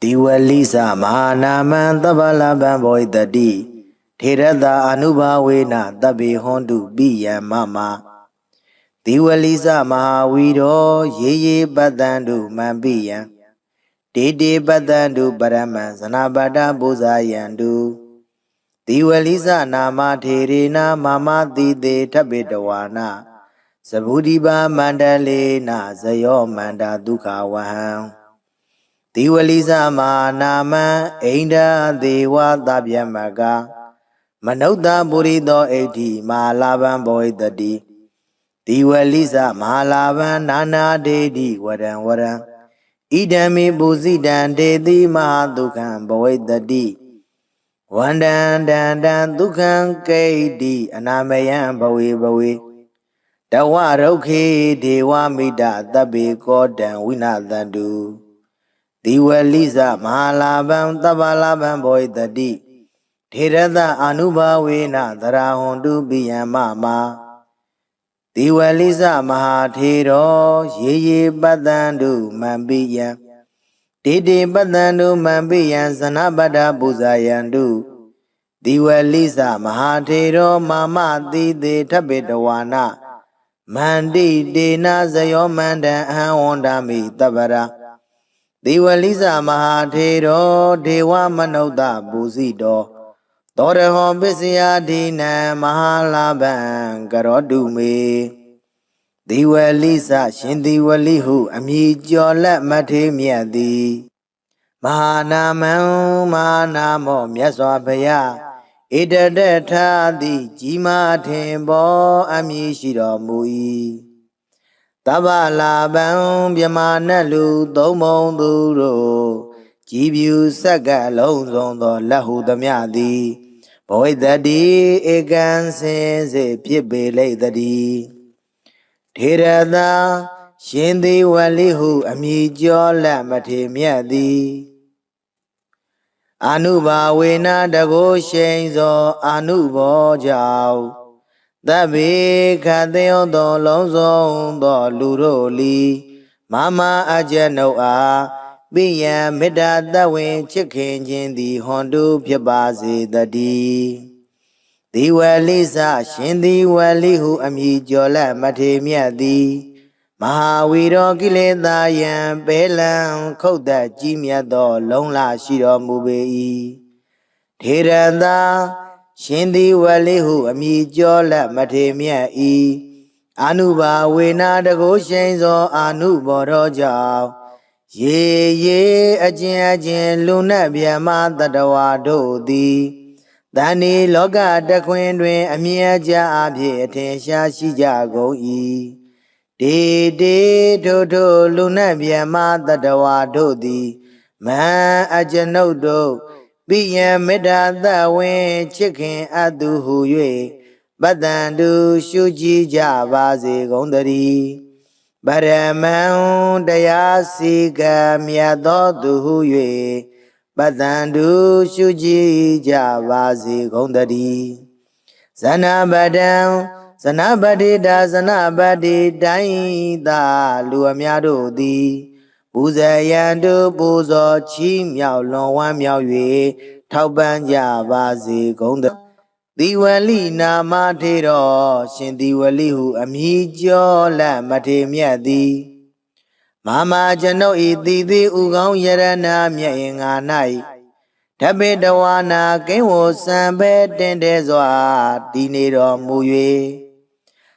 Diwalisa Mahanaman Tabalaban Boy the D Tirada Anuba Wena Tabi Hondu Biya Mama Diwalisa Mahawido Ye Badandu Mambiya Dede Badandu Baraman Sanabada Buzayandu Diwalisa Nama Tirina Mama Dide Tabidawana Sabudiba Mandalena Zayo Manda Duka Waham Diwalisa Manama Ainda Dewa Dabyamaga Manauda Burido 80 Malaban Boy the D Diwalisa Malaban Nana Dedi Waran Idami Buzidan Dedi Mahadukan Boy the D Wandan Dan Dukan Kadi Anamayan Bowie Dawaroke Dewa Mida Dabi Godan Winadandu Diwalisa Mahalaban Tabalaban Boy the D Tirada Anuba Wena Darahondu Biyamama Diwalisa Mahatiro Ye Badandu Mambiya Dede Badandu Mambiya Sanabada Buzayandu Diwalisa Mahatiro Mama Dide Tabidawana Mandi Dena Zayomanda Hawandami Tabara Diwalisa Mahatero Dewa Manoda Buzido Doreho Bisya Dina Mahalaban Garodume Diwalisa Shindiwalihu Amijola Mate Miadi Mahanamo Mahanamo Myaswabaya Idadeta Di Jima Tembo Amishiro Mui Tabalaban Byamanalu Domon Duro Jibu Saga Lonzo Lahu Damiadi Boy the D Egan says a Pibele the D Tirada Shindi Walihu Amijola Mate Miadi Anuba Wena Dago Shenzo Anubo Jau Dabi Kadeo do Lonzo do Luroli Mama Ajanoa Biya Mida Dawin Chicken Jindi Hondu Piabazi the D Diwalisa Shindi Walihu Amijola Mate Miadi Mahawiro Gileda Yan Belan Koda Jimia do Longla Shiro Mubei Tiranda Shindi Walihu Amijola Mate Miai Anuba Wena Dago Shenzo Anubo Roja Ye Ajin Luna Biama Dadawa Dodi Dani Loga Daquindwe Amiaja Abi Atensha Shijago E De Dodo Luna Biama Dadawa Dodi Ma Ajanodo Biya Meda Dawen Chicken Aduhu Yue Badandu Shuji Javazi Gondari Baraman Dayasiga Miado Duhu Yue Badandu Shuji Javazi Gondari Sanabadi da Sanabadi Daida Luamiado Di Buzayandu Buzo Chi Miao Long Wan Miao Yue Tauban Javazi Gonda Diwali Nama Tero Shindiwalihu Amijo La Mate Miadi Mama Jano Ididi Ugong Yarana Mia Nai Tabidawana Kenwo Sambe Dendezwa Dinero Muye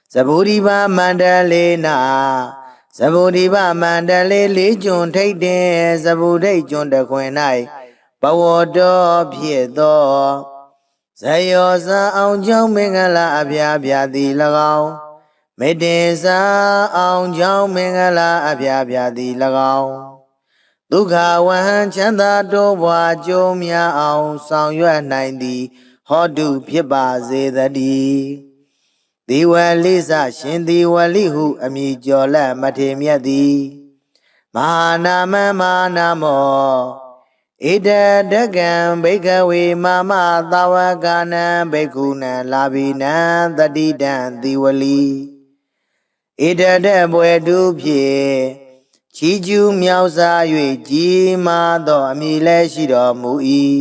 Saburiba Mandalena Sabudiba Mandale Legion take de Sabude John the Quenai Bawodo Piedo Sayosa Aunjong Mingala Abia di Lagao Medesa Aunjong Mingala Abia di Lagao Duka Wan Chanda Dowa Jomia Aung Sang Yuan 90 Hodu Piba Zedadi Diwalisa Shindi Walihu Amijola Mate Miadi Manama Manamo Ida Dagan Bekawe Mama Tawagana Bekuna Labina Dadidan Diwali Ida Debwe Dupye ချီကျူးမြောက်စား၍ကြီးမားသောအမည်လည်းရှိတော်မူ၏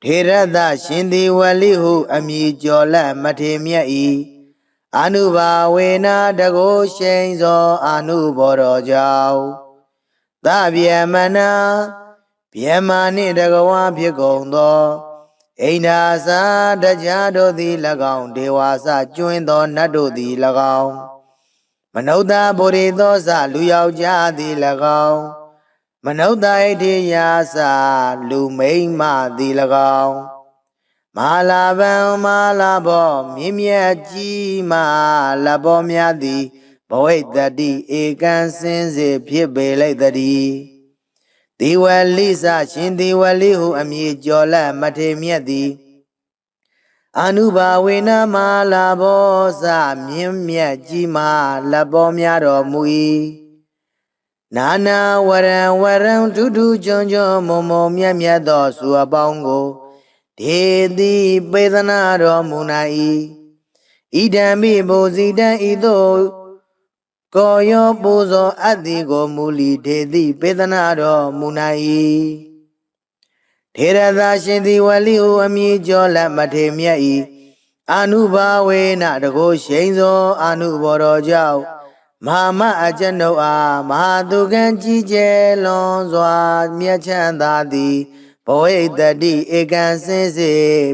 ထေရသရှင်သည်ဝလိဟုအမည်ကျော်လက်မထေမြတ်၏အနုဘာဝေနတကိုရှိန်သောအနုဘောတော်ကြောင့်သဗျမနာဗျမနှင့်တကဝါဖြစ်ကုန်သောအိန္ဒာစာတရားတို့သည်၎င်းဒေဝါစကျွင်းသောနတ်တို့သည်၎င်းမနုဿဗုရိသောစလူယောက်ျားသည်၎င်းမနုဿဣတိယာစလူမိန်းမသည်၎င်းမဟာလာဗံမဟာလာဘောမြင့်မြတ်ကြီးမဟာလာဘောများသည်ဘဝိတ္တိဧကံစင်စေဖြစ်ပေလိုက်တည်းဒီဝလိစရှင်ဒီဝလိဟုအမည်ကျော်လက်မထေမြတ်သည်အနုဘာဝေနမဟာလာဘောစမြင့်မြတ်ကြီးမဟာလာဘောများတော်မူ၏နာနာဝရံဝရံဒုဒုကျွန်းကျွန်းမုံမုံမြတ်မြတ်သောစုအပေါင်းကိုဒေတိပေသနာတော်မူနိုင်၏ဣဒံမိဘုဇိတံဤသို့ကိုယောပူဇော်အပ်သည်ကိုမူလီဒေတိပေသနာတော်မူနိုင်၏ထေရသာရှင်သည်ဝလိဟုအမည်ကျော်လက်မထေမြတ်၏အနုဘာဝေနတကိုရှိန်သောအနုဘောတော်ကြောင့်မဟာမအကျဉ်ုပ်အားမဟာသူကံကြီးကျယ်လွန်စွာမြတ်ချမ်းသာသည်ဘဝိတ္တိဧကံစင်စေ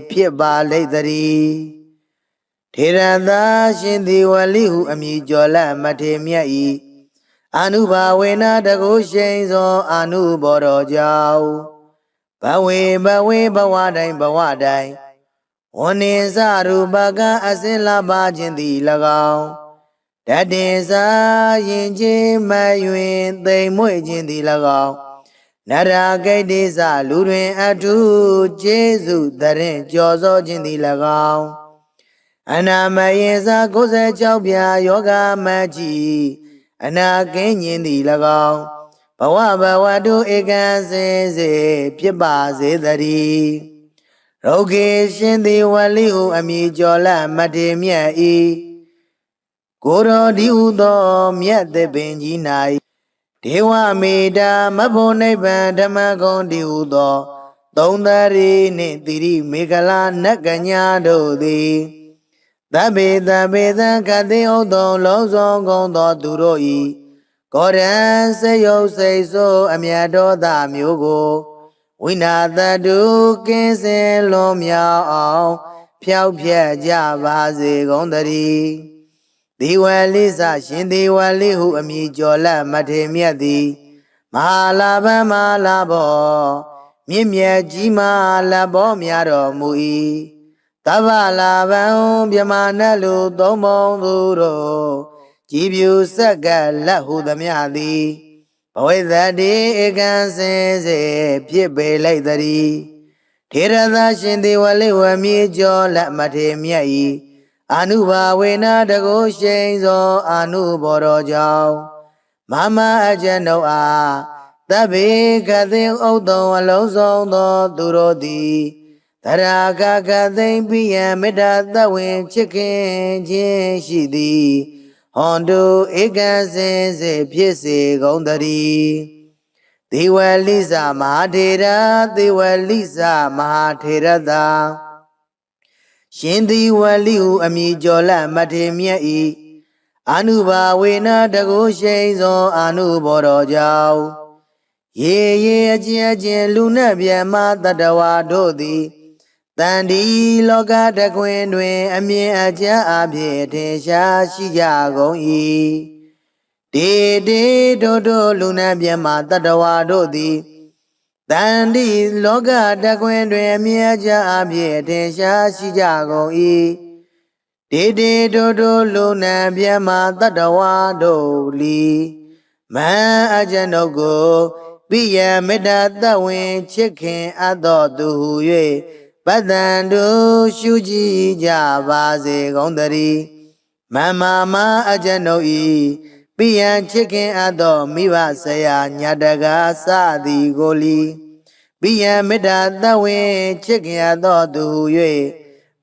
ဖြစ်ပါလိမ့်တည်းထေရသာရှင်သည်ဝလိဟုအမည်ကျော်လက်မထေမြတ်၏အနုဘာဝေနတကိုရှိန်သောအနုဘောတော်ကြောင့်ဘဝေဘဝတိုင်းဝနိစရူပကအစင်လာပါခြင်းသည်၎င်းတတေစာရင်ချင်းမယွင်သိမ်မွေ့ခြင်းသည်၎င်းနရာဂိတေစလူတွင်အထုကျေစုတရင်ကြော်စောခြင်းသည်၎င်းအနာမယေစာ96ပြာယောဂမကြီးအနာကင်းခြင်းသည်၎င်းဘဝတုဧကံစင်စေဖြစ်ပါစေတည်းရောဂေရှင်သည်ဝလိဟုအမည်ကျော်လက်မထေမြတ်၏ကိုရောဒီဟုသောမြတ်သပင်ကြီး၌ဒေဝမေတာမဖို့နိဗ္ဗာန်ဓမ္မဂုံဒီဟုသောသုံးသရီနှင့်တိရိမေခလာနတ်ကညာတို့သည်သဗ္ဗေသကတိဥသောလုံးစုံကုန်သောသူတို့၏ကောရံစေယုတ်စိတ်ဆိုးအမြတ်တော်သာမျိုးကိုဝိနာတတုကင်းစင်လွန်မြောက်အောင်ဖြောက်ဖြက်ကြပါစေကုန်တည်းဒီဝလိစရှင်ဒီဝလိဟုအမည်ကျော်လက်မထေမြတ်သည်မဟာလာဗံမဟာလာဘောမြင့်မြတ်ကြီးမဟာလာဘောများတော်မူ၏သဗ္ဗလာဗံမြမနတ်လူသုံးပုံသူတို့ကြည်ပြူဆက်ကလက်ဟုသမျှသည်ဘဝိတ္တိဧကံစင်စေဖြစ်ပေလိုက်တည်းထေရသာရှင်ဒီဝလိဝမြေကျော်လက်မထေမြတ်၏အနုဘာဝေနတကိုရှိန်သောအနုဘောတော်ကြောင့်မမအကျဉ်ုပ်အားသဗ္ဗေကသိဥတုံအလုံးစုံသောသူတို့သည်တရာကသိမ့်ပိယံမေတ္တာသဝေချစ်ခင်ခြင်းရှိသည်ဟွန်တုဧကံစင်စေဖြစ်စေကုန်တည်းဒေဝလိစမဟာထေရဒေဝလိစမဟာထေရသာရှင်ဒီဝလိဟုအမည်ကျော်လက်မထေမြတ်၏အနုဘာဝေနတကိုရှိန်သောအနုဘောတော်ကြောင့်ရေအကျဉ်လူနှင့်မြတ်မတတဝါတို့သည်တန်ဒီလောကတကွင်တွင်အမြင်အကျအဖြစ်ထင်ရှားရှိကြကုန်၏တေတို့လူနှင့်မြတ်မတတဝါတို့သည်တန်ဒီလောကတကွင်တွင်အမြင်အကျအဖြစ်ထင်ရှားရှိကြကုန်၏တေတို့လူနှင့်မြတ်မတတဝါတို့လီမန်အကျဉ်ုပ်ကိုပိယမေတ္တာသဝင်ချစ်ခင်အပ်တော်သူဟု၍ပတ္တန်တို့ရှုကြည်ကြပါစေကုန်တည်းမမအကျဉ်ုပ်၏ပိယံချစ်ခင်အပ်တော်မိဘဆရာညာတကားစသည်ကိုလီပိယံမေတ္တာသဝင်ချစ်ခင်အပ်တော်သူဟု၍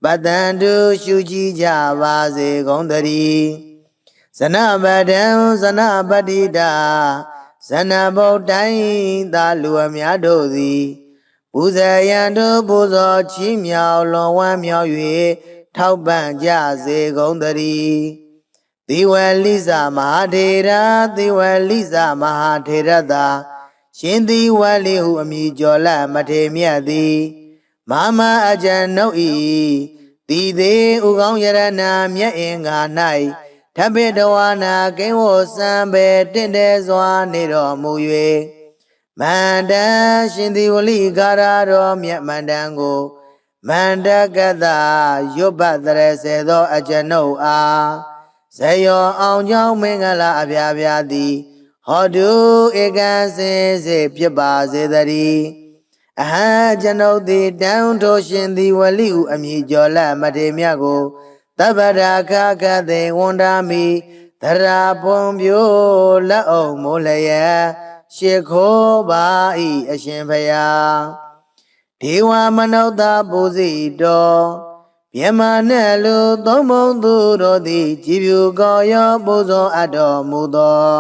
ပတ္တန်တို့ရှုကြည်ကြပါစေကုန်တည်းဇနပတံဇနပတိတာ ဇဏဗုဒ္ဓိုင်းသာလူအများတို့သည်ပူဇေယံတို့ပူဇော်ချီးမြှောက်လွန်ဝမ်းမြောက်၍ထောက်ပံ့ကြစေကုန်သတည်းသီဝလိဇမဟာထေရသီဝလိဇမဟာထေရသာရှင်သီဝလိဟုအမည်ကျော်လမထေမြတ်သည်မမအကျဉ်ုပ်ဤတည်သေးဥကောင်းယရဏမြတ်အင်္ဂါ၌ထပိတဝါနာကိဝောစံပေတင့်တယ်စွာနေတော်မူ၍မန္တရှင်သီဝလိကာရတော်မြတ်မန္တန်ကိုမန္တကတရွတ်ပတ်တရစေသောအကျဉ်ုပ်အားဇယောအောင်ကြောင်းမင်္ဂလာအပြားပြားသည်ဟောတုဧကံစင်စေဖြစ်ပါစေတည်းအဟံကျွန်ုပ်သည်တန်ထိုးရှင်သီဝလိဟုအမည်ကျော်လမထေမြတ်ကိုတပ္ပရာခကသေဝန္ဒာမိသရာပွန်ပြိုလက်အောင်မိုးလျက်ရှ िख ိုးပါဤအရှင်ဖယားဒေဝမနုဿပူဇိတော်မြမနဲ့လူသုံးဘုံသူတို့သည်ကြည်ဖြူကောရောပူဇော်အပ်တော်မူသော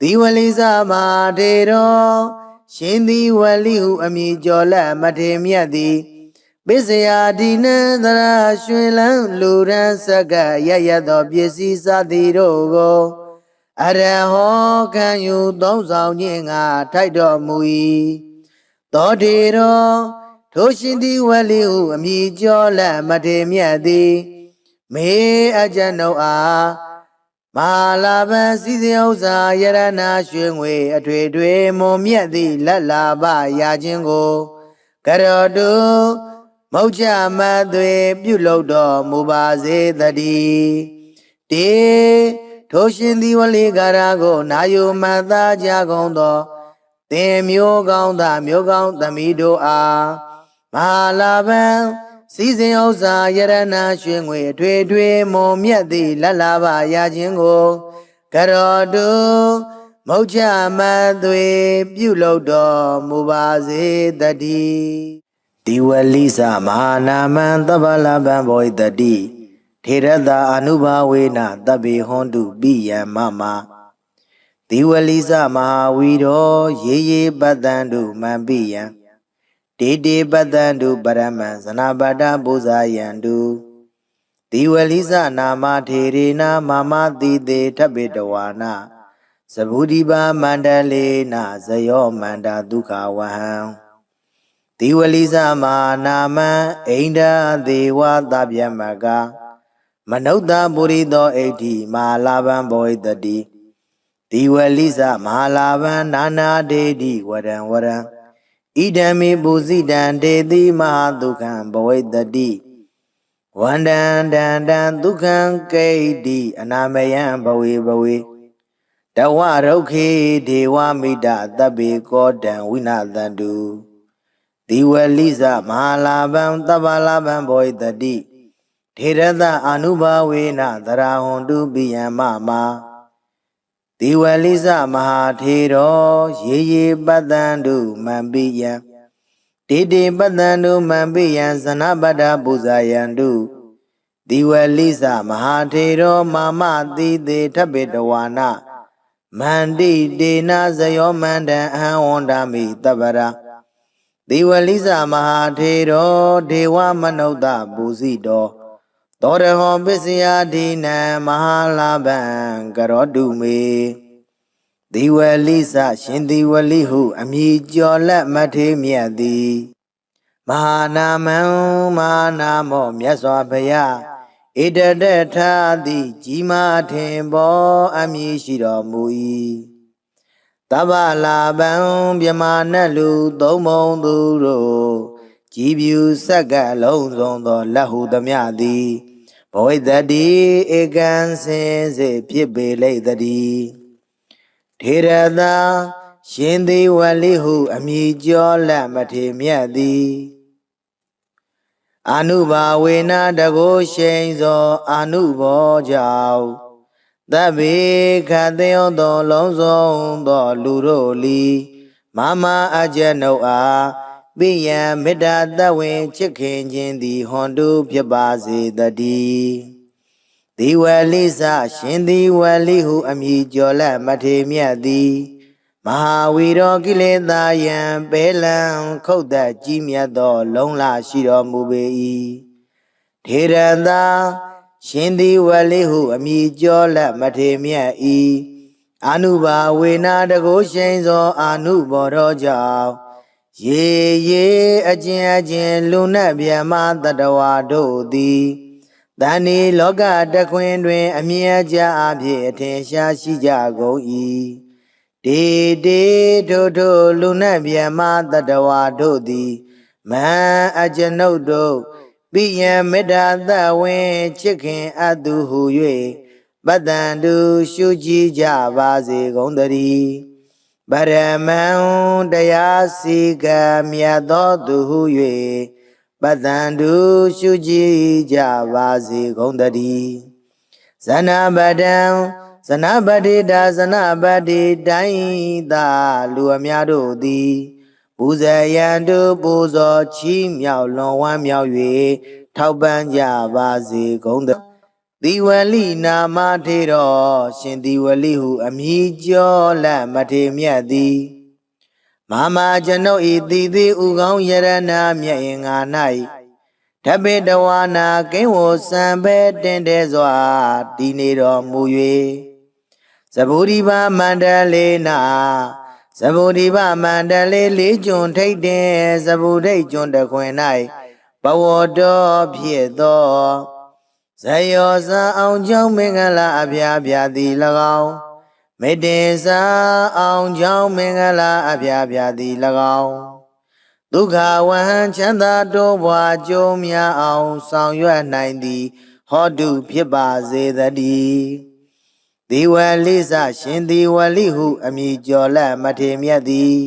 သီဝလိဇမဟာထေတော်ရှင်သီဝလိဟုအမည်ကျော်လမထေမြတ်သည်ပစ္စယဒီနံသရရွှေလန်းလူရန်စကရရသောပစ္စည်းစသည်တို့ကိုအရဟောခံယူသုံးဆောင်ခြင်းငါထိုက်တော်မူ၏သောထေတော်ထိုရှင်သီဝလိဟုအမည်ကျော်လမထေမြတ်သည်မေအကျဉ်ုပ်အားမဟာလာဘံစည်းစိမ်ဥစ္စာယရနာရွှေငွေအထွေထွေမွန်မြတ်သည့်လက်လာပရာခြင်းကိုကရောတုမௌချမသွေပြုလုပ်တော်မူပါစေတည်းတေထိုရှင်သီဝလိကာရကိုနာယုမတ်သားကြကုန်သောသင်မျိုးကောင်းသားမျိုးကောင်းသမီးတို့အားမဟာလာဘံစည်းစိမ်ဥစ္စာယရနာရွှေငွေအထွေထွေမွန်မြတ်သည့်လက်လာပရာခြင်းကိုကရောတုမௌချမသွေပြုလုပ်တော်မူပါစေတည်းဒီဝလိသမဟာနာမံသဗ္ဗလဗံဘောဣတတိထေရတာအနုဘာဝေနတဗ္ဗေဟွန်တုပိယံမမဒီဝလိသမဟာဝီရောရေရေပတ္တံတုမံပိယံတေတေပတ္တံတုပရမံဇနာပတ္တပူဇာယံတုဒီဝလိသနာမထေရေနာမမတိတေထပိတဝါနာသဗုဒိပါမန္တလေနာဇယောမန္တာဒုက္ခဝဟံဒီဝလိသမဟာနာမံအိန္ဒာဒေဝသဗ္ဗယမကမနုဿပုရိသောဣဋ္ဌိမဟာလာဘံဘောဣတတိဒီဝလိသမဟာလာဘံနာနာဒေတိဝရံဝရံဣဒံမေပုဇိတံဒေတိမဟာဒုက္ခံဘဝိတ္တိဝန္တံတံတံဒုက္ခံကိဋ္တိအနာမယံဘဝေဘဝေတဝရုခေဒေဝမိတသဗ္ဗေကောတံဝိနာသန္တုဒီဝလိသမဟာလာဘံသဗ္ဗလာဘံဘောဣတတိထေရသအာနုဘာဝေနသရာဟွန်တုပိယံမမဒီဝလိသမဟာထေရောရေရေပတ္တံတုမံပိယံတေတေပတ္တံတုမံပိယံဇနပတ္တပူဇာယံတုဒီဝလိသမဟာထေရောမာမတိတေထပိတဝါနာမန္တိတေနာဇယောမန္တံအဟံဝန္ဒာမိတပ္ပရာဒီဝလိသမဟာထေရောဒေဝမနုဿပူဇိတောသောရဟောပစ္စယဒီနံမဟာလာဘံကရောတုမေဒီဝလိသရှင်ဒီဝလိဟုအမည်ကျော်လက်မထေမြတ်သည်မဟာနာမံမဟာနာမောမြတ်စွာဘုရားဣတတထာတိကြီးမားထင်ပေါ်အမည်ရှိတော်မူ၏တဗ္ဗလာဘံမြမနတ်လူသုံးဘုံသူတို့ကြည်ဖြူစက္ကလုံးစုံသောလက်ဟုသမျှသည်ဘဝိတ္တိဧကံစင်စေဖြစ်ပေလိမ့်တည်းထေရတာရှင်သီဝလိဟုအမည်ကျော်လက်မထေမြတ်သည်အနုဘာဝေနတကိုရှိန်သောအနုဘောကြောင့်သဗ္ဗေခတေယောသောလုံးစုံသောလူတို့လီမမအကျဉ်ုပ်အားပိယံမေတ္တာတဝင်ချစ်ခင်ခြင်းသည်ဟွန်တုဖြစ်ပါစေတည်းဒီဝလိသရှင်ဒီဝလိဟုအမည်ကျော်လက်မထေမြတ်သည် မဟာဝီရောကိလေသာယံပဲလံခုတ်သက်ကြီးမြတ်သောလုံးလရှိတော်မူပေ၏ထေရသာရှင်သည်ဝလိဟုအမိကျော်လက်မထေမြတ်၏အာနုဘာဝေနာတကုရှိန်သောအာနုဘောတော်ကြောင့်ရေရေအကျဉ်လူနတ်ဗျမတတဝါတို့သည်တဏီလောကတခွင်တွင်အမြဲကြအဖြစ်အထင်ရှားရှိကြကုန်၏တေတေထိုလူနတ်ဗျမတတဝါတို့သည်မဟံအကျွန်ုပ်တို့ပိယံမေတ္တာသဝင်းချစ်ခင်အပ်သူဟု၍ပတ္တန္တုရှုကြည်ကြပါစေကုန်သတည်းပရမံတရားစီကံမြတ်သောသူဟု၍ပတ္တန္တုရှုကြည်ကြပါစေကုန်သတည်းဇနပတံဇနပတိတာဇနပတိတိုင်းသာလူအများတို့သည်ပူဇေယံတုပူဇော်ချီးမြှောက်လွန်ဝမ်းမြောက်၍ထောက်ပံ့ကြပါစေကုန်သတည်းသီဝလိနာမထေတော်ရှင်သီဝလိဟုအမည်ကျော်လက်မထေမြတ်သည်မဟာကျွန်ုပ်ဤသီသီဥကောင်းယရနာမြတ်ရင်ငါ၌ဓပေတဝါနာကိဝစံပဲတင်တဲ့စွာတည်နေတော်မူ၍သဗ္ဗုရိပမန္တလေးနာသဗ္ဗုရိပမန္တလေးလေးကျွန်းထိတ်တဲ့သဗ္ဗုဒိတ်ကျွန်းတခွင်၌ဘဝတော်ဖြစ်သောဇယောဇာအောင်ကြောင့်မင်္ဂလာအဖျားဖျားသည်၎င်းမေတ္တေစာအောင်ကြောင့်မင်္ဂလာအဖျားဖျားသည်၎င်းဒုက္ခဝဟံချမ်းသာတိုးပွားကြုံများအောင်ဆောင်ရွက်နိုင်သည်ဟောတုဖြစ်ပါစေတည်းဒီဝလိစရှင်ဒီဝလိဟုအမည်ကျော်လက်မထေမြတ်သည်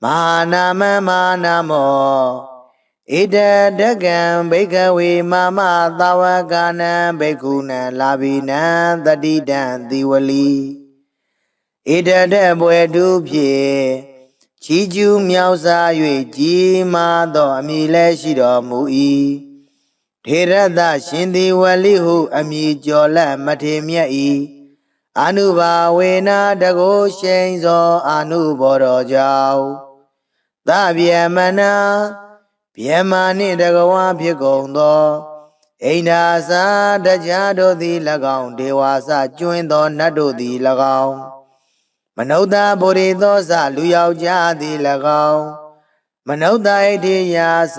မဟာနာမမဟာနာမောဣဒဒကံဘိကဝေမမသာဝကနံဘိက္ခုနံလာဘိနံတတိတံဒီဝလိဣဒဒဘွယ်တုဖြင့်ချီကျူးမြောက်စား၍ကြီးမားသောအမည်လည်းရှိတော်မူ၏ထေရသရှင်ဒီဝလိဟုအမည်ကျော်လက်မထေမြတ်၏အာနုဘာဝေနာတကုရှိန်သောအာနုဘောတော်ကြောင့်သဗျမနာဗျမနှင့်တကဝါဖြစ်ကုန်သောအိန္ဒာစာတရားတို့သည်၎င်းဒေဝါစကျွင်းသောနတ်တို့သည်၎င်းမနုဿဗုရိသောစလူယောက်ျားသည်၎င်းမနုဿဣတိယာစ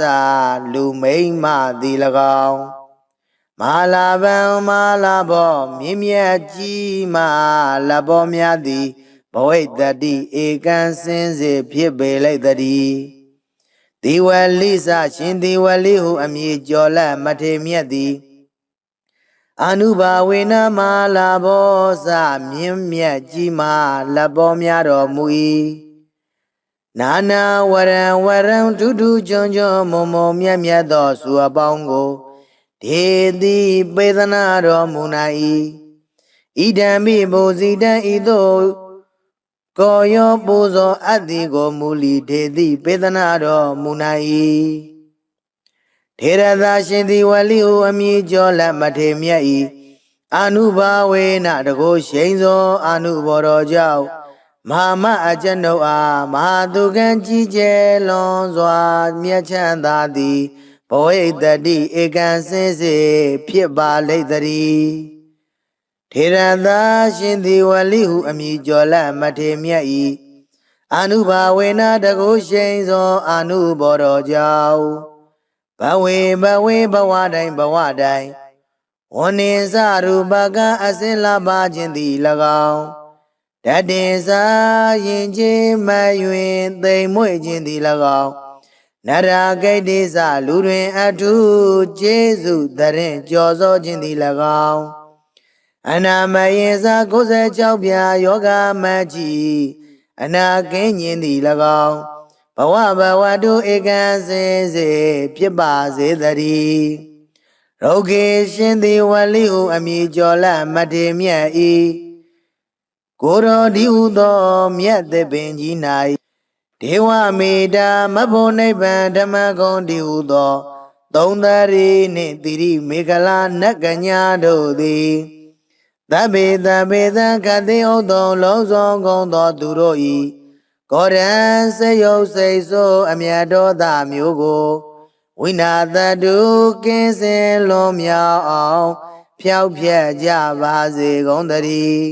လူမိန်းမသည်၎င်းမဟာလာဗံမဟာလာဘောမြင့်မြတ်ကြီးမလဘောများသည်ဘဝိတ္တိဧကံစင်စေဖြစ်ပေလိုက်တည်းဒီဝလိစရှင်ဒီဝလိဟုအမည်ကျော်လက်မထေမြတ်သည်အာနုဘာဝေနမလာဘောစမြင့်မြတ်ကြီးမာလက်ပေါ်များတော်မူ၏နာနာဝရံဝရံဒုဒုကြွန်ကြွန်မုံမုံမြတ်မြတ်သောစုအပေါင်းကိုဒေတိပေသနာတော်မူနိုင်၏ဣဒံမိဘုဇိတံဤသို့ကောယောပူဇော်အပ်သည်ကိုမူလီဒေတိပေသနာတော်မူနိုင်၏ထေရသာရှင်သည်ဝလိဟုအမည်ကျော်လက်မထေမြတ်၏အာနုဘာဝေနတကုရှိန်သောအာနုဘောတော်ကြောင့်မဟာမအကျွန်ုပ်အားမဟာသူကံကြီးကျယ်လွန်စွာမြတ်ချမ်းသာသည်ဘဝိတ္တိဧကံစင်စေဖြစ်ပါလိမ့်တည်းထေရသာရှင်သည်ဝလိဟုအမည်ကျော်လက်မထေမြတ်၏အာနုဘာဝေနတကုရှိန်သောအာနုဘောတော်ကြောင့်ဘဝေဘဝတိုင်းဝနိစရူပကအစင်လာပါခြင်းသည်၎င်းတတေစာရင်ချင်းမယွင်သိမ်မွေ့ခြင်းသည်၎င်းနရာဂိတ်တိစလူတွင်အထုကျေးဇူးတရင်ကြော်စောခြင်းသည်၎င်းအနာမယေစာ96ပြာယောဂမကြီးအနာကင်းခြင်းသည်၎င်းဘဝတုဧကံစင်စေဖြစ်ပါစေတည်းရုဂေရှင်သည်ဝလိဟုအမည်ကျော်လက်မထေမြတ်၏ကိုရောဒီဟုသောမြတ်သပင်ကြီး၌ဒေဝမေတာမဖို့နိဗ္ဗာန်ဓမ္မဂုံဒီဟုသောသုံးသရီနှင့်တိရိမေခလာနတ်ကညာတို့သည် သဗ္ဗေသဗ္ဗေသခတိဥတ္တုံလုံးစုံကုန်သောသူတို့ဤကောရံစေယုတ်စိတ်ဆိုးအမြတ်တော်သားမျိုးကိုဝိနာတတုကင်းစင်လွန်မြောက်အောင်ဖြောက်ဖြက်ကြပါစေကုန်သတည်း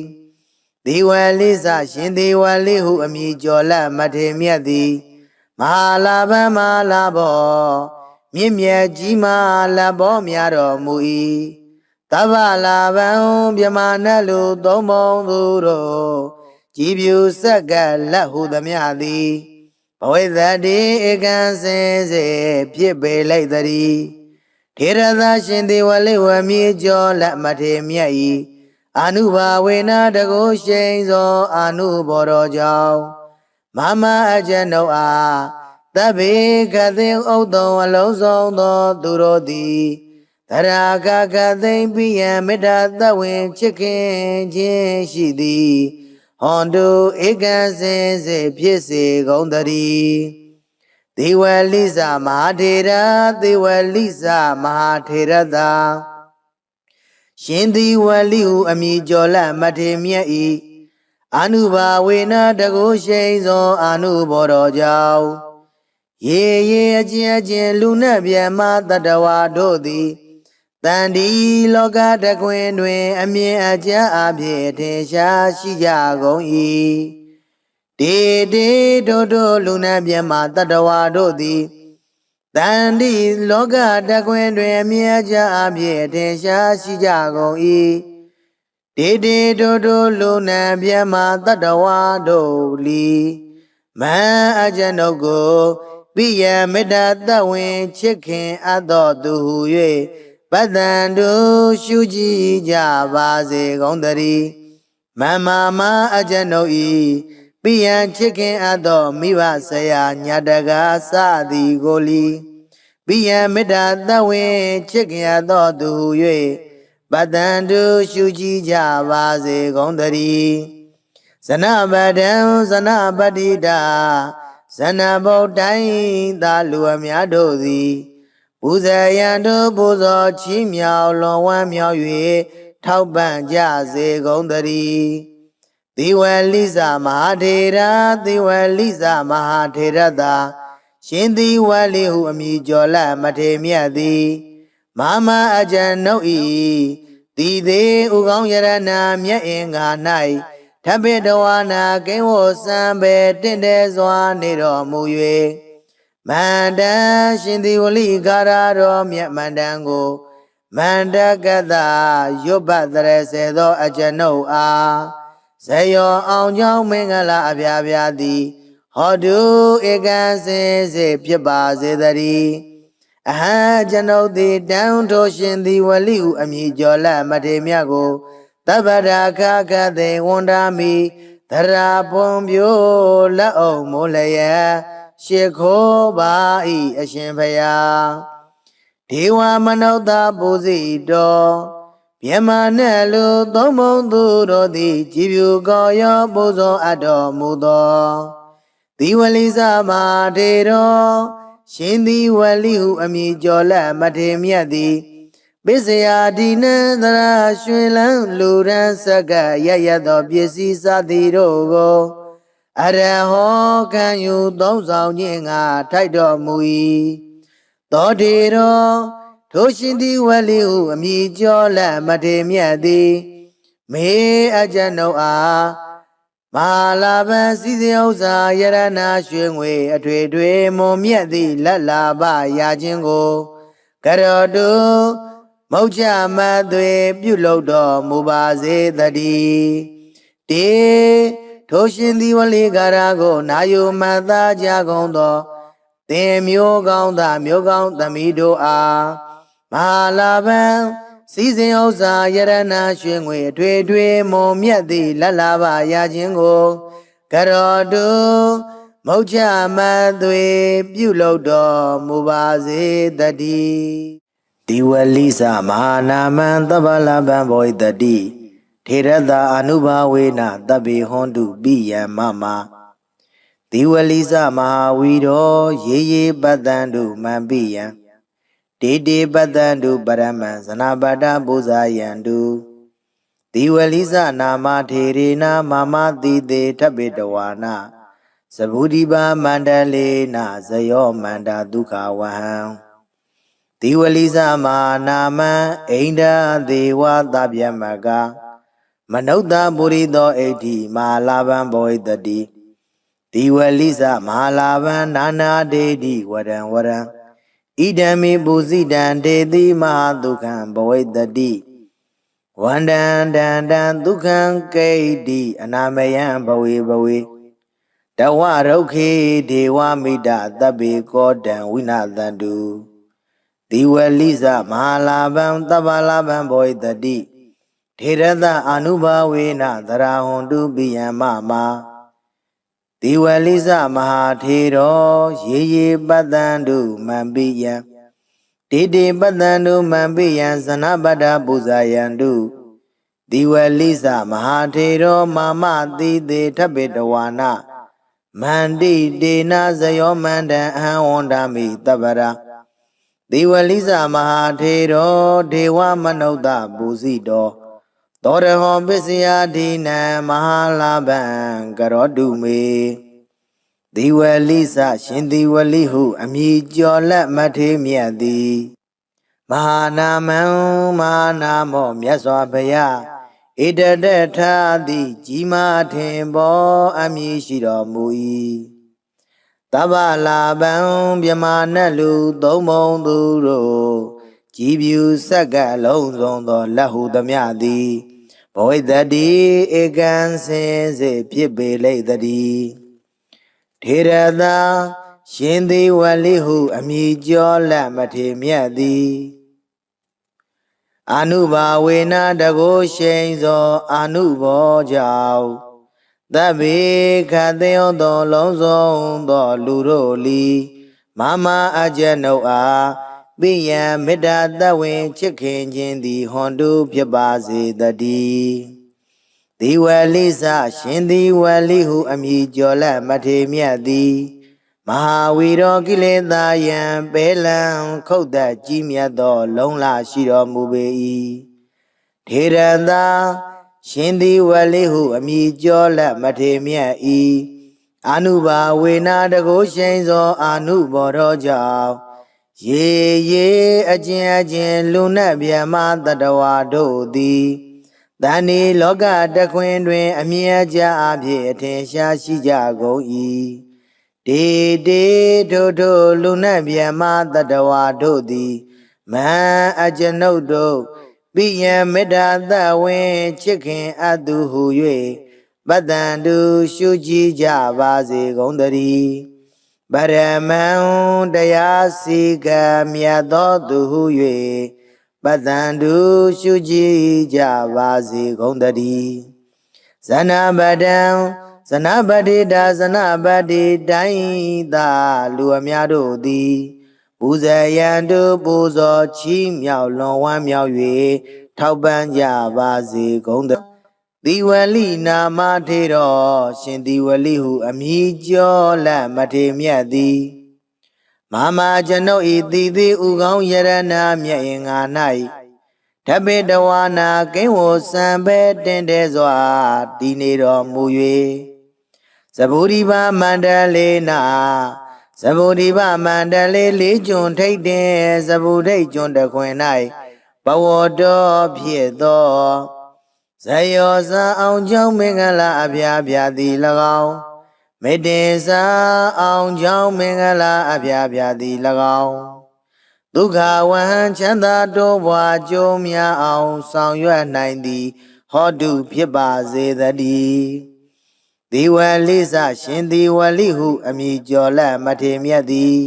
ဒီဝလိစရှင်ဒီဝလိဟုအမည်ကျော်လက်မထေမြတ်သည်မဟာလာဘမဟာလာဘောမြင့်မြတ်ကြီးမားလက်ဘောများတော်မူ၏သဗ္ဗလာဘံမြမနတ်လူသုံးပုံသူတို့ကြည်ပြူဆက်ကလက်ဟုသမျှသည်ဘဝိသတိဧကံစင်စေဖြစ်ပေလိုက်သည်ထေရသရှင်ဒီဝလိဝမြေကျော်လက်မထေမြတ်၏အနုဘာဝေနတကုရှိန်သောအနုဘောတော်ကြောင့်မမအကျဉ်ုပ်အားသဗ္ဗေကတိဥတ္တုံအလုံးစုံသောသူတို့သည်သရာကကသိမ့်ပိယံမေတ္တာသဝင်ချစ်ခင်ခြင်းရှိသည်ဟွန်တုဧကံစင်စေဖြစ်စေကုန်သတည်းဒေဝလိစမဟာထေရဒေဝလိစမဟာထေရသာရှင်ဒီဝလိဟုအမည်ကျော်လက်မထေမြတ်၏အနုဘာဝေနတကုရှိန်သောအနုဘောတော်ကြောင့်ရေရေအကျဉ်အကျဉ်လူနှင့်မြတ်မတတဝါတို့သည်တန်ဒီလောကတကွင်တွင်အမြင်အကျဉ်အဖြစ်ထင်ရှားရှိကြကုန်၏တေတေတို့လူနှင့်မြတ်မတတဝါတို့သည်တန်ဒီလောကတကွင်တွင်အမြင်အကျဉ်အဖြစ်ထင်ရှားရှိကြကုန်၏တေတေတို့လူနှင့်မြတ်မတတဝါတို့လီမန်အကျဉ်ုပ်ကိုပိယမေတ္တာသဝင်ချစ်ခင်အပ်တော်သူဟု၍ပတ္တန်တို့ရှုကြည်ကြပါစေကုန်သတည်းမမမအကျဉ်ုပ်ဤပိယံချစ်ခင်အပ်တော်မိဘဆရာညာတကားစသည်ကိုလီပိယံမေတ္တာသဝင်ချစ်ခင်အပ်တော်သူဟု၍ပတ္တန်တို့ရှုကြည်ကြပါစေကုန်သတည်းဇနပဒံဇနပတိတာဇနဗုဒ္ဓိသာလူအများတို့သည်ပူဇေယံတို့ပူဇော်ချီးမြှောက်လွန်ဝမ်းမြောက်၍ထောက်ပံ့ကြစေကုန်သတည်းသေဝလိစမဟာထေရသေဝလိစမဟာထေရသာရှင်သေဝလိဟုအမည်ကျော်လက်မထေမြတ်သည်မမအကျဉ်ုပ်၏တိသေးဥကောင်းယရဏမြတ်အင်္ဂါ၌ထပိတဝါနာကိဝောစံပေတင့်တယ်စွာနေတော်မူ၍မန္တရှင်သေဝလိကာရတော်မြတ်မန္တန်ကိုမန္တကတရွတ်ပတ်တရစေသောအကျဉ်ုပ်အားဇယောအောင်ကြောင့်မင်္ဂလာအပြာပြာသည်ဟောတုဧကံစင်စေဖြစ်ပါစေတည်းအဟံကျွန်ုပ်သည်တန်ထိုရှင်သေဝလိဟုအမည်ကျော်လက်မထေမြတ်ကိုသဗ္ဗရာခခသေဝန္ဒာမိသရာပွန်ပြိုလက်အောင်မိုးလျက်ရှ िख ိုးပါ၏အရှင်ဖျားဒေဝမနုဿပူဇိတော်မြမနဲ့လူသုံးပုံသူတို့သည်ကြည်ပြူကောရောပူဇော်အပ်တော်မူသောဒီဝလိစမထေတော်ရှင်ဒီဝလိဟုအမည်ကျော်လက်မထေမြတ်သည်ပစ္စယဒီနန္တရာရွှင်လန်းလူရန်စကရရသောပစ္စည်းစသည်တို့ကိုအရဟောခံယူသုံးဆောင်ခြင်းငါထိုက်တော်မူ၏သောတေတော်ထိုရှင်ဒီဝလိဟုအမည်ကျော်လက်မထေမြတ်သည်မေအကျဉ်ုပ်အားမဟာလာဘံစည်းစိမ်ဥစ္စာယရဏရွှေငွေအထွေထွေမွန်မြတ်သည့်လက်လာပရာခြင်းကိုကရောတုမုတ်ချမသွေပြုလုပ်တော်မူပါစေတည်းတေထိုရှင်ဒီဝလိကာရကိုနာယုမတ်သားကြကုန်သောသင်မျိုးကောင်းသားမျိုးကောင်းသမီးတို့အားမဟာလာဘံစည်းစိမ်ဥစ္စာယရဏရွှေငွေအထွေထွေမွန်မြတ်သည့်လက်လာပရာခြင်းကိုကရောတုမုတ်ချမသွေပြုလုပ်တော်မူပါစေတည်းဒီဝလိစမဟာနာမံသဗ္ဗလဗံဘောဣတတိထေရတအနုဘာဝေနသဗ္ဗေဟွန်တုပိယံမမဒီဝလိစမဟာဝီရောရေရေပတ္တံတုမံပိယံတေတေပတ္တံတုပရမံဇနပတ္တပူဇာယံတု ဒီဝလိစနာမထေရေနာမမတိတေထပိတဝါနာသဗုဒိပါမန္တလေနာဇယောမန္တာဒုက္ခဝဟံဒီဝလိစမာနာမံအိန္ဒာဒေဝသဗျမကမနုဿပုရိသောဣဋ္ဌိမဟာလာဘံဘောဣတတိဒီဝလိសមဟာလာဘံနာနာဒေတိဝရံဝရံဣဒံမိပုစိတံဒေတိမဟာဒုက္ခံဘောဣတတိဝန္တံတံတံဒုက္ခံကိဋ္တိအနာမယံဘဝေဘဝေတဝရုခေဒေဝမိတသဗ္ဗေကောတံဝိနာသန္တုဒီဝလိសមဟာလာဘံသဗ္ဗလာဘံဘောဣတတိထေရသအာနုဘာဝေနသရဟွန်တုပိယံမမဒီဝလိសមဟာထေရောရေရေပတ္တန္တုမံပိယံတေတေပတ္တန္တုမံပိယံဇနပတ္တပူဇာယန္တုဒီဝလိសមဟာထေရောမာမတိတေထပိတဝါနာမန္တိတေနဇယောမန္တံအဟံဝန္ဒာမိတပ္ပရာဒီဝလိសមဟာထေရောဒေဝမနုဿပူဇိတောသောရဟောပစ္စယဒိနံမဟာလာဘံကရောတုမေဒီဝလိစရှင်ဒီဝလိဟုအမည်ကျော်လက်မထေမြတ်သည်မဟာနာမံမဟာနာမောမြတ်စွာဘုရားဣတတထာတိကြီးမားထင်ပေါ်အမည်ရှိတော်မူ၏တဗ္ဗလာဘံမြမနတ်လူသုံးပုံသူတို့ကြည်ဖြူဆက်ကလုံးစုံသောလက်ဟုသမျှသည်ဘဝိတ္တိဧကံစင်စေဖြစ်ပေလိမ့်တည်းထေရသာရှင်သေဝလိဟုအမည်ကျော်လက်မထေမြတ်သည်အာနုဘာဝေနတကိုရှိန်သောအာနုဘောကြောင့်သဗ္ဗေခသေယောသောလုံးစုံသောလူတို့လီမမအကျနုအားပိယံမေတ္တာတဝင်ချစ်ခင်ခြင်းသည်ဟွန်တုဖြစ်ပါစေတည်းဒီဝလိစရှင်ဒီဝလိဟုအမည်ကျော်လက်မထေမြတ်သည်မဟာဝီရောကိလေသာယံပေလံခုတ်သက်ကြီးမြတ်သောလုံးလရှိတော်မူပေ၏ထေရသာရှင်ဒီဝလိဟုအမည်ကျော်လက်မထေမြတ်၏အာနုဘာဝေနတကိုရှိန်သောအာနုဘောသောကြောင့်ရေရေအကျဉ်အကျဉ်လူနတ်ဗျမတတဝါတို့သည်တဏ္ဍီလောကတခွင်တွင်အမြဲကြအဖြစ်အထင်ရှားရှိကြကုန်၏တေတေထိုထိုလူနတ်ဗျမတတဝါတို့သည်မဟံအကျွန်ုပ်တို့ပိယံမေတ္တာသဝင်ချစ်ခင်အပ်သူဟု၍ပတ္တန္တုရှုကြည်ကြပါစေကုန်သတည်းပရမံတရားစီကံမြတ်သောသူဟု၍ပတ္တန္တုရှုကြည်ကြပါစေကုန်သတည်းဇနပတံဇနပတိတာဇနပတိတိုင်းသာလူအများတို့သည်ပူဇေယံတုပူဇော်ချီးမြှောက်လွန်ဝမ်းမြောက်၍ထောက်ပံ့ကြပါစေကုန်သဒီဝလိနာမထေရောရှင်ဒီဝလိဟုအမည်ကျော်လက်မထေမြတ်သည်မမကျွန်ုပ်ဤတည်သည်ဥကောင်းယရဏမြတ်င်္ဂါ၌ဓပိတဝါနာကိဝောစံပဲတင်တဲ့စွာတည်နေတော်မူ၍သဗုဒိဗမန္တလေနာသဗုဒိဗမန္တလေလေးကျွန်းထိတ်တင်သဗုဒိတ်ကျွန်းတခွင်၌ဘဝတော်ဖြစ်သောဇယောဇာအောင်ကြောင့်မင်္ဂလာအဖျားဖျားသည်၎င်းမေတ္တေစာအောင်ကြောင့်မင်္ဂလာအဖျားဖျားသည်၎င်းဒုက္ခဝဟံချမ်းသာတိုးပွားကြိုးများအောင်ဆောင်ရွက်နိုင်သည်ဟောတုဖြစ်ပါစေတည်းဒီဝလိစရှင်ဒီဝလိဟုအမည်ကျော်လက်မထေမြတ်သည်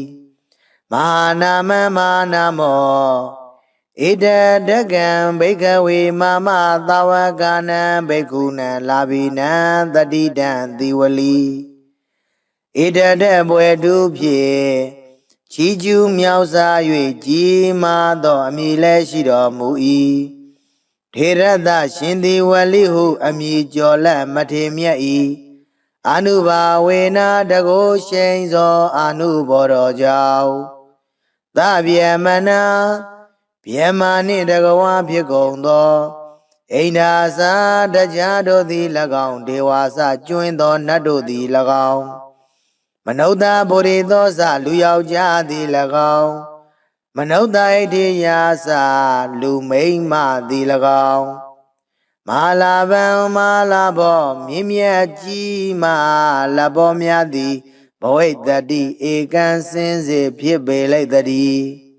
မဟာနာမမဟာနာမောဣတတကံဘိကဝေမမသာဝကနံဘိက္ခုနံလာဘိနံတတိတံဒီဝလိဣတတဘွယ်တုဖြင့်ချီးကျူးမြောက်စား၍ကြီးမားသောအမည်လည်းရှိတော်မူ၏ထေရသရှင်ဒီဝလိဟုအမည်ကျော်လက်မထေမြတ်၏အာနုဘာဝေနတကိုရှိန်သောအာနုဘောတော်ကြောင့်သဗ္ဗေမနာဗျမနှင့်တကဝါဖြစ်ကုန်သော အိန္ဒာစာတရားတို့သည်၎င်းဒေဝါစကျွင်းသောနတ်တို့သည်၎င်းမနုဿဗောဓိသောစလူယောက်ျားသည်၎င်းမနုဿဣတိယာစလူမိန်းမသည်၎င်းမဟာလာဗံမဟာလာဘောမြင့်မြတ်ကြီးမဟာလာဘောများသည်ဘဝိတ္တိဧကံစင်စေဖြစ်ပေလိုက်တည်း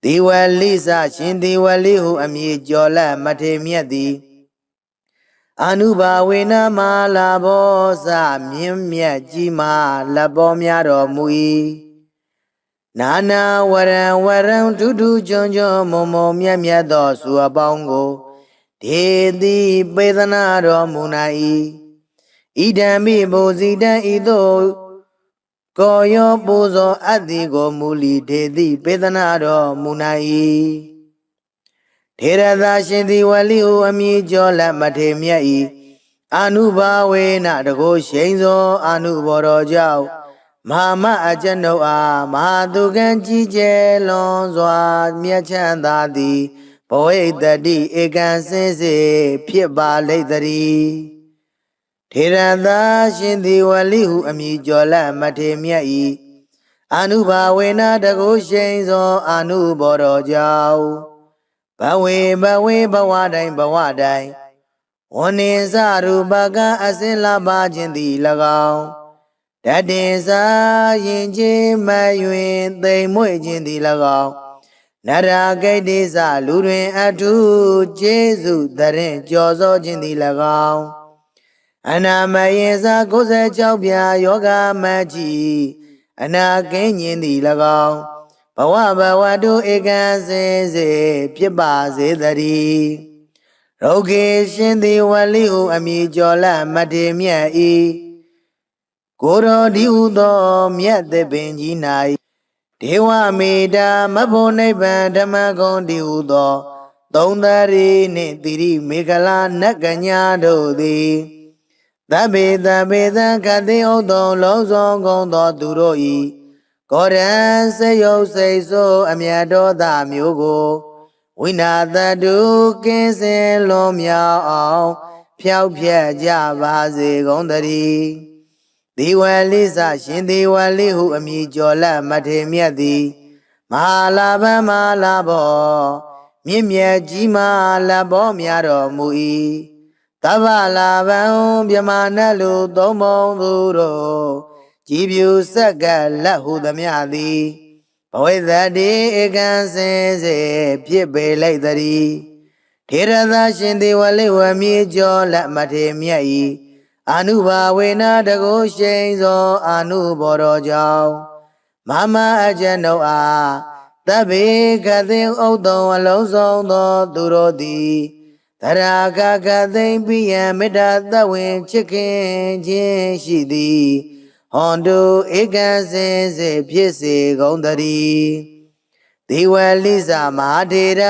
ဒီဝလိစရှင်ဒီဝလိဟုအမည်ကျော်လက်မထေမြတ်သည်အနုဘာဝေနမဟာလာဘောစမြင့်မြတ်ကြီးမဟာလာဘောများတော်မူ၏နာနာဝရံဝရံဒုဒုကျွန်းကျွန်းမုံမုံမြတ်မြတ်သောစုအပေါင်းကိုဒေတိပေသနာတော်မူနိုင်၏ဣဒံမိဘုဇိတံဤသို့ကိုယောပူဇော်အပ်သည်ကိုမူလီဒေတိပေသနာတော်မူနိုင်၏ထေရသာရှင်သည်ဝလိဟုအမည်ကျော်လက်မထေမြတ်၏အနုဘာဝေနတကိုရှိန်သောအနုဘော်တော်ကြောင့်မဟာမအကျဉ်ုပ်အားမဟာသူကံကြီးကျယ်လွန်စွာမြတ်ချမ်းသာသည်ဘဝိတ္တိဧကံစင်စေဖြစ်ပါလိမ့်တည်းထေရသာရှင်သည်ဝလိဟုအမည်ကျော်လက်မထေမြတ်၏အနုဘာဝေနတကိုရှိန်သောအနုဘော်တော်ကြောင့်ဘဝေဘဝတိုင်းဝနေစရူပကအစင်လာပါခြင်းသည်၎င်းတတင်စာရင်ချင်းမယွင်သိမ်မွေ့ခြင်းသည်၎င်းနရာဂိတ္တိစလူတွင်အထုကျေးဇူးတရင်ကြော်စောခြင်းသည်၎င်းအနာမယေစာ96ပြာယောဂမကြီးအနာကင်းခြင်းသည်၎င်းဘဝတုဧကံစင်စေဖြစ်ပါစေတည်းရုဂေရှင်သည်ဝလိဟုအမည်ကျော်လက်မထေမြတ်၏ကိုရောဒီဟုသောမြတ်သပင်ကြီး၌ဒေဝမေတ္တာမဖို့နိဗ္ဗာန်ဓမ္မဂုံဒီဟုသောသုံးသရီနှင့်တိရိမေခလာနတ်ကညာတို့သည်သဗ္ဗေသခတိဥတ္တုံလုံးစုံကုန်သောသူတို့၏ကောရံစေယုတ်စိတ်ဆိုးအမြတ်တော်သားမျိုးကိုဝိနာတတုကင်းစင်လွန်မြောက်အောင်ဖြောက်ဖြက်ကြပါစေကုန်တည်းဒီဝလိစရှင်ဒီဝလိဟုအမည်ကျော်လက်မထေမြတ်သည်မဟာလာဗံမဟာလာဘောမြင့်မြတ်ကြီးမဟာလာဘောများတော်မူ၏သဗ္ဗလာဗံမြမနတ်လူသုံးပုံသူတို့ကြည်ပြူဆက်ကလက်ဟုသမျှသည်ဘဝိတ္တိဧကံစင်စေဖြစ်ပေလိုက်တည်းထေရသာရှင်ဒီဝလိဝမြေကျော်လက်မထေမြတ်၏အနုဘာဝေနတကိုရှိန်သောအနုဘော်တော်ကြောင့်မမအကျဉ်ုပ်အားသဗ္ဗေကသိဥတ္တုံအလုံးစုံသောသူတို့သည်သရာကသိမ့်ပိယံမေတ္တာသဝင်ချစ်ခင်ခြင်းရှိသည်ဟွန်တုဧကံစင်စေဖြစ်စေကုန်တည်းဒေဝလိစမဟာထေရ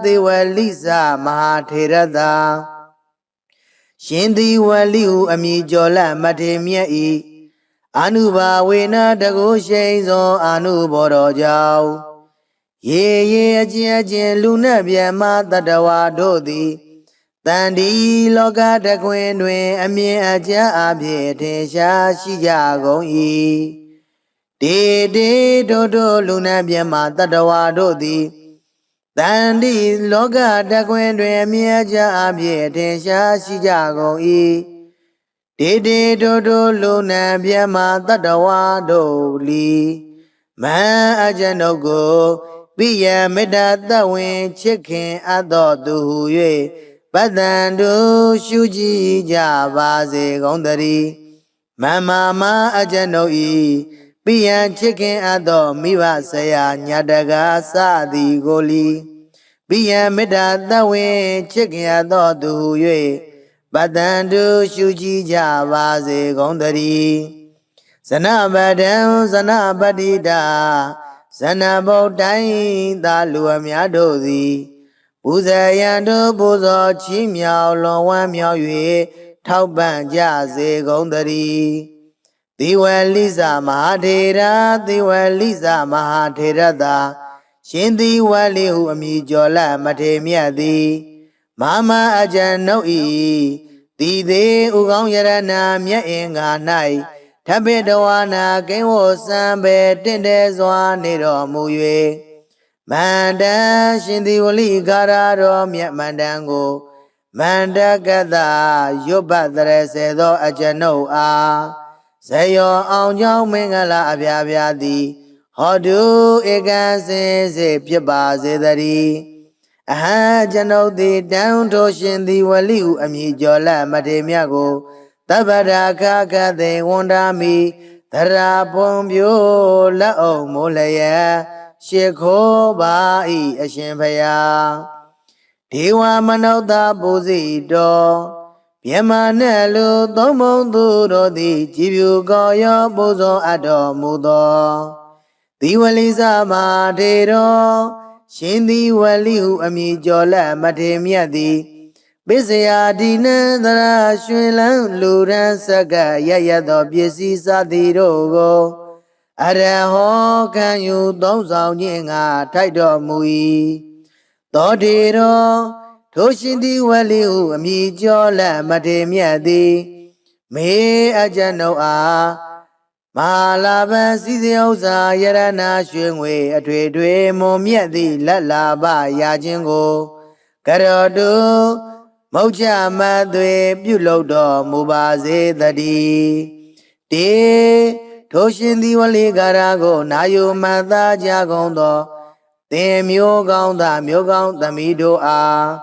ဒေဝလိစမဟာထေရသာရှင်ဒီဝလိဟုအမည်ကျော်လက်မထေမြတ်၏အနုဘာဝေနတကိုရှိန်သောအနုဘော်တော်ကြောင့်ရေအကျဉ်လူနှင့်မြတ်မတတဝါတို့သည်တန်ဒီလောကတခွင်တွင်အမြင်အကျအဖြစ်ထင်ရှားရှိကြကုန်၏တေတို့လူနှင့်မြတ်မတတဝါတို့သည်တန်ဒီလောကတခွင်တွင်အမြင်အကျအဖြစ်ထင်ရှားရှိကြကုန်၏တေတို့လူနှင့်မြတ်မတတဝါတို့လီမန်အကျဉ်ုပ်ကိုပိယမေတ္တာသဝင်ချစ်ခင်အပ်တော်သူဟု၍ပတ္တန်တို့ရှုကြည်ကြပါစေကုန်တည်းမမအကျဉ်ုပ်၏ပိယံချစ်ခင်အပ်သောမိဘဆရာညာတကားစသည်ကိုလီပိယံမေတ္တာသဝင်ချစ်ခင်အပ်သောသူဟု၍ပတ္တန်တို့ရှုကြည်ကြပါစေကုန်တည်းဇနပဒံဇနပတိတာဇနဗုဒ္ဓိသာလူအများတို့သည်ပူဇေယံတို့ပူဇော်ချီးမြှောက်လွန်ဝမ်းမြောက်၍ထောက်ပံ့ကြစေကုန်တည်းသီဝလိစမဟာထေရသီဝလိစမဟာထေရသာရှင်သီဝလိဟုအမည်ကျော်လက်မထေမြတ်သည်မ Mama ajan no e Ti de ugong yarana mya inga nai Tabidawana kenwo sambe tinde zwa niro muyue Manda shindi wali gararo mya mandango Manda gada yubadre sedo ajano a Sayo ang jong mingala abya abya di Hodu ega se piba se dari Aha jano di down to shindi wali u ami jola mademya go Tabara kaka de wanda mi Tara pombyo la o molaya Shekho ba i ashin phaya Dewa manauta bozi do Pyama ne lu thomong tu do di Jibyu ko yo bozo ado mudo Diwali sama de do Shindi wali hu ami jola mate miya di Bisaya di na dara shwe lang luran saka Yaya do pyesi sa di do go Ara ho kan yu thong sao nye nga thai do mui Tho de do Tho shindi wali hu ami jola mate miya di Me ajano a Malaban sisi usa yarana shwe ngwe Atwe twe mo miya di lala ba ya jin go Karodu Maucha ma twe pyu lo do mu ba se tadi Te Tho shindi wali gara go na yu ma tha ja gong do Te myo gong da myo gong thami do a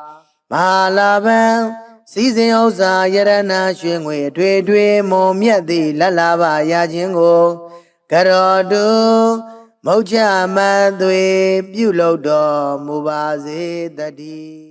Malaban Sisi usa yarana shwe ngwe Atwe twe mo miya di lala ba ya jin go Karodu Maucha ma twe pyu lo do mu ba se tadi